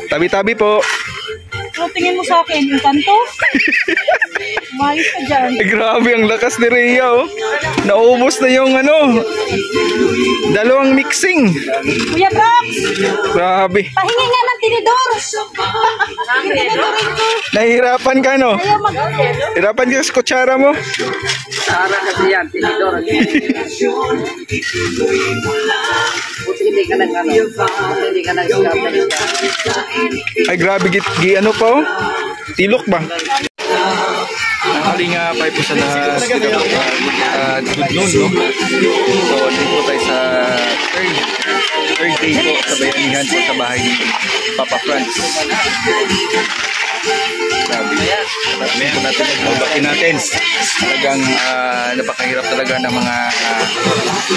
Tabi-tabi po. So, tingin mo sa akin, yung kanto? Umayos ka dyan. Grabe ang lakas ni Rhea, oh. Naubos na yung ano, dalawang mixing. Kuya Brox! Grabe. Pahingi nga ng tinidor. Nahihirapan ka, no? Ayaw mag... Hirapan ka sa kutsara mo. Kutsara kasi yan, tinidor. Buti hindi ka nag ano. Buti hindi ka Ay, grabe, ano pa, oh? Tilok ba? Nakalinga pa po sa lahat. Good noon, no? So, dito tayo sa third day po sa bayanihan po sa bahay ni Papa Franz. Grabe. Sabi po natin, magbabakin natin. Talagang napakahirap talaga ng mga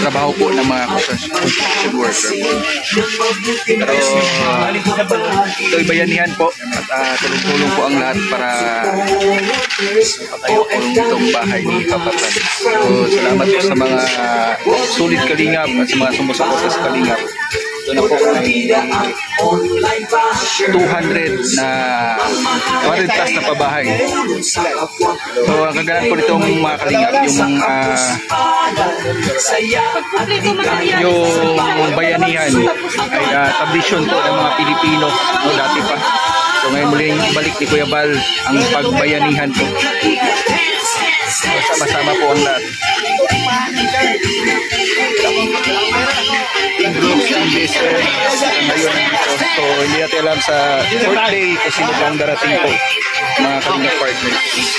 trabaho po ng mga construction worker. Pero ito'y bayanihan po at tulong-tulong po ang lahat para patayo po itong bahay ni Papa Franz. So, salamat po sa mga sulit kalingap at sa mga sumusuporta sa kalingap. Doon na po may 200 plus na pabahay. So ang kaganan po nitong mga kalingap, yung bayanihan ay tradisyon po ng mga Pilipino, no, dati pa. So ngayon muling balik ni Kuya Bal ang pagbayanihan po. Sama-sama po ang lahat. So hindi natin alam sa fourth day kasi mukhang darating po mga kalingap partners.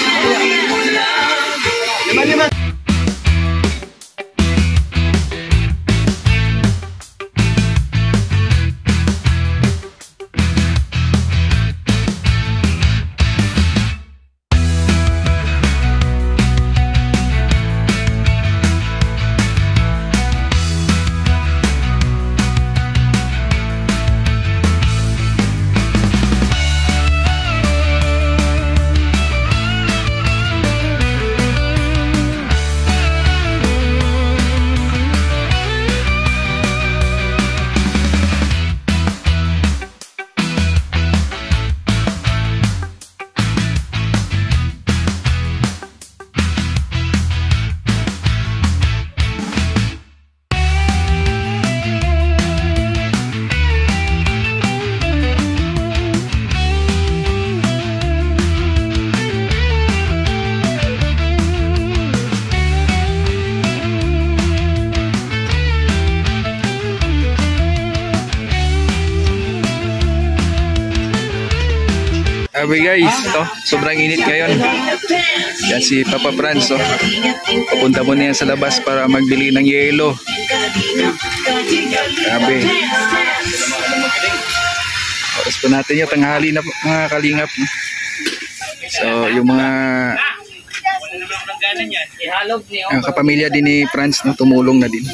Sabi guys, sobrang init ngayon. Yan si Papa Franz, papunta mo na yan sa labas para magbili ng yelo. Grabe. Oras po natin yung tanghali na mga kalingap. So yung mga kapamilya din ni Franz, tumulong na din.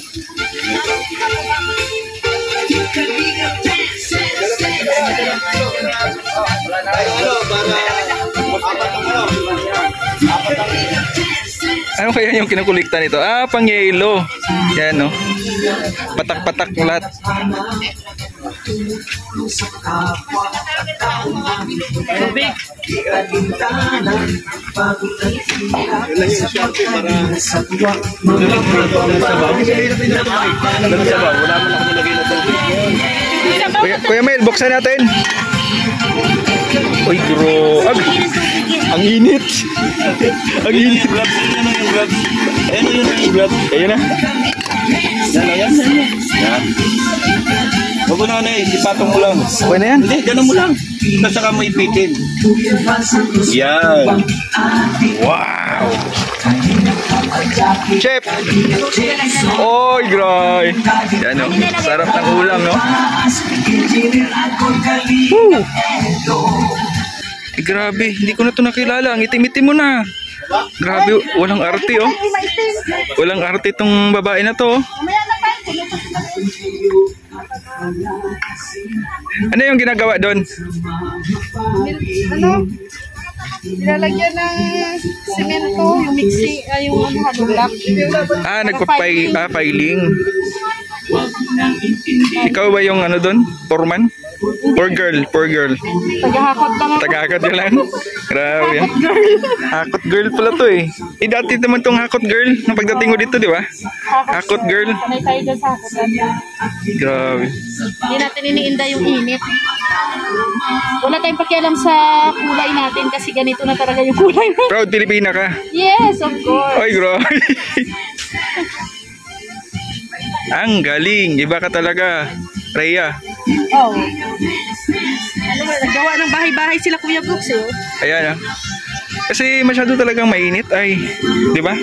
Ano kaya yung kinukulikta nito? Ah, pang-yelo. Yan, no? Patak-patak lahat. Kuya Mel, buksan natin. Uy, bro. Ang init. Ang init. Ayun na. Yan. Huwag mo na ipatong mo lang. Okay na yan? Hindi, gano'n mo lang. Tapos saka mo ipitin. Yan. Wow. Chef. Oy, gray. Yan, no? Sarap ng ulam, no? Woo. Eh, grabe, hindi ko na ito nakilala. Ang itim-itim mo na. Grabe, walang arte, oh. Walang arte itong babae na to, oh. Ano yung ginagawa doon? Ano? Nilalagyan ng semento, yung mixing, yung hollow block. Nagpa-filing. Ikaw ba yung ano doon? Foreman? Poor girl, poor girl. Tagahakot lang ako. Tagakot ka lang. Grabe. Hakot girl. Hakot girl pala to eh. Eh dati naman tong hakot girl. Nung pagdating mo dito, di ba? Hakot girl. Sanay tayo dyan sa hakotan. Grabe. Hindi natin iniinda yung init. Wala tayong pakialam sa kulay natin kasi ganito na talaga yung kulay natin. Proud Pilipina ka. Yes, of course. Ay, grabe. Ang galing. Iba ka talaga. Rhea. Oh. Ano ba, naggawa ng bahay-bahay sila Kuya Brooks eh. Ayan ah. Kasi masyado talagang mainit ay. Di ba?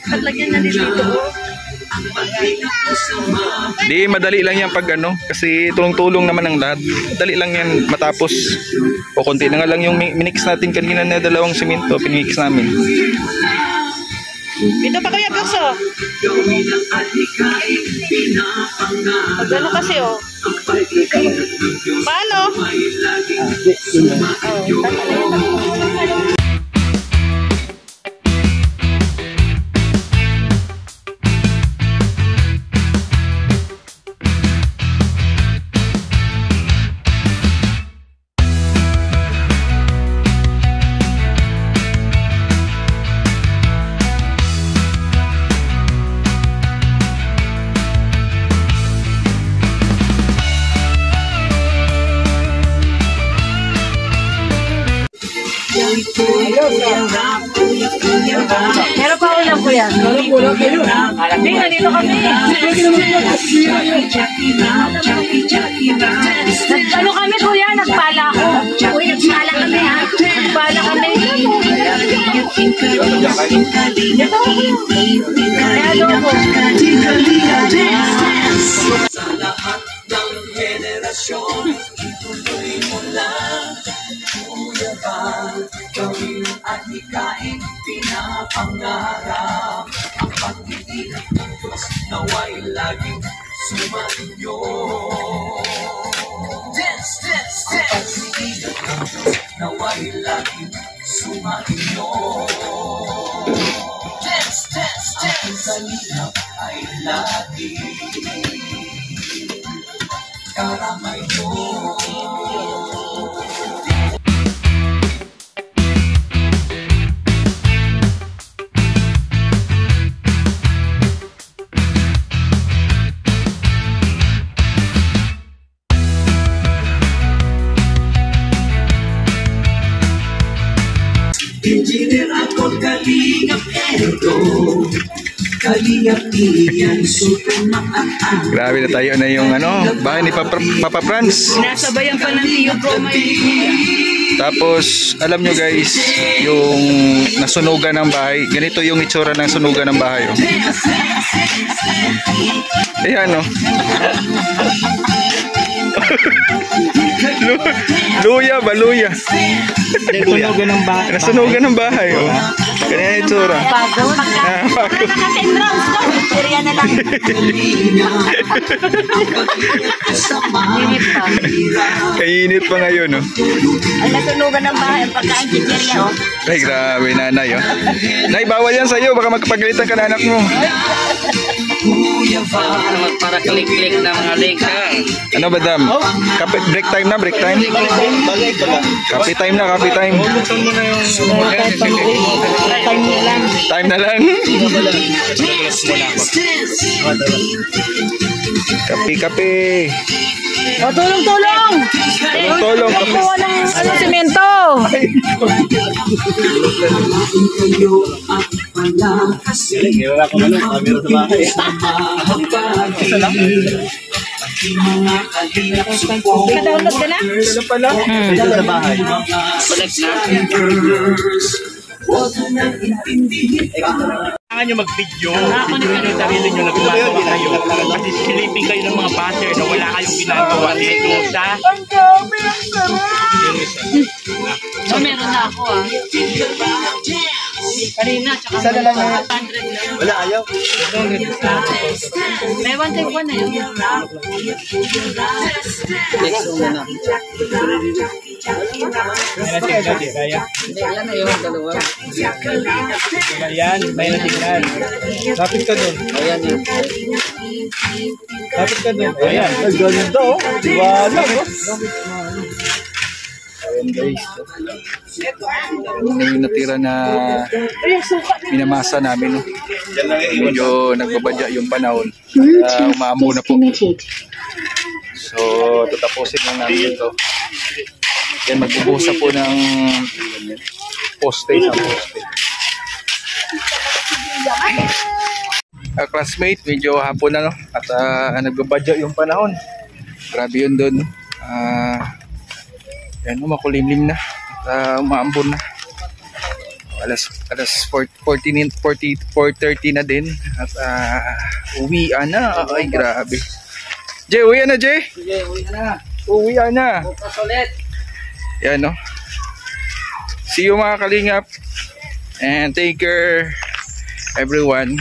Paglagyan na dito. Di, madali lang yan pag ano. Kasi tulong-tulong naman ang lahat. Madali lang yan matapos. O konti na nga lang yung minix natin kanina na dalawang simento. Pinimix namin. Dito pa Kuya Brooks oh. Pag ano kasi oh. Paano? Meron pa ulam po yan. Hindi, nandito kami. Ano kami kuya? Nagpala ako. Uy, nagpala kami ha. Nagpala kami. Ito ako. Kaya doon ko. Sa lahat ng henerasyon, ituloy mo lang. Kuya Val, gawin at hikain, pinapangarap. Ang pag-ibig ng Diyos nawa'y laging sumainyo. Dance, dance, dance! Ang pag-ibig ng Diyos nawa'y laging sumainyo. Dance, dance, dance! Ang kalingap ay laging karamay mo. Engineer ako, kalingap eto. Kalingap iyan, super makaan. Grabe na tayo na yung ano, bahay ni Papa Franz. Nasabayan pa ng Tio Bro may Tapos, alam nyo guys, yung nasunugan ng bahay, ganito yung itsura ng sunugan ng bahay. Oh. Ayan, oh. Luya ba? Luya. Nasunugan ng bahay. Nasunugan ng bahay, oh. Ganyan yung itsura. pagod. Pagod. Naka-10 rounds to. Siriya na lang. Init pa. Kainit pa ngayon, oh. Ay, nasunugan ng bahay. Ang pagkain chichirya, oh. Ay, grabe, nanay, oh. Nay, bawal yan sa'yo. Baka magpagalitan ka na anak mo. Para klik-klik na mga link ha. Ano ba, Dam? Break time na, break time. Kape time na, kape time. Time mo lang. Time na lang. Kape, kape. O, tulong-tulong! Tulong, kape. Kuha ng semento. Ka-download ka na? Sa bahay. Connect na. Kailangan nyo mag-video. Video nyo sarili nyo na gumagawa kayo. Kasi silipin kayo ng mga passer na wala kayong ginagawa dito sa... So, meron na ako ah. Kanina, tsaka Isa na lang yan. 100 lang. Wala, ayaw. May 1 na yun. Next one na. Kaya. Yan na yung dalawa. Yan, may natignan. Lapit ka dun. Ayan yun. Dapat ka doon. Ayan, ganda oh. Wala oh. Ayan guys. Ano yung natira na minamasa namin. No? Yan lang yung Medyo nagbabadya yung panahon. Umaambo na po. So, tatapusin lang namin ito. Yan, magbubusa po ng poste sa poste. Classmate, medyo hapon na no? At nagbabadya yung panahon. Grabe yun doon. Yan, makulimlim na. At umaambon na. Alas 4:30 na din. At uwian na. Ay, grabe. Jay, uwian na, Jay. Sige, uwi ka na. Uwian na. Bukas ulit. Yan, no? See you mga kalingap. And take care, everyone.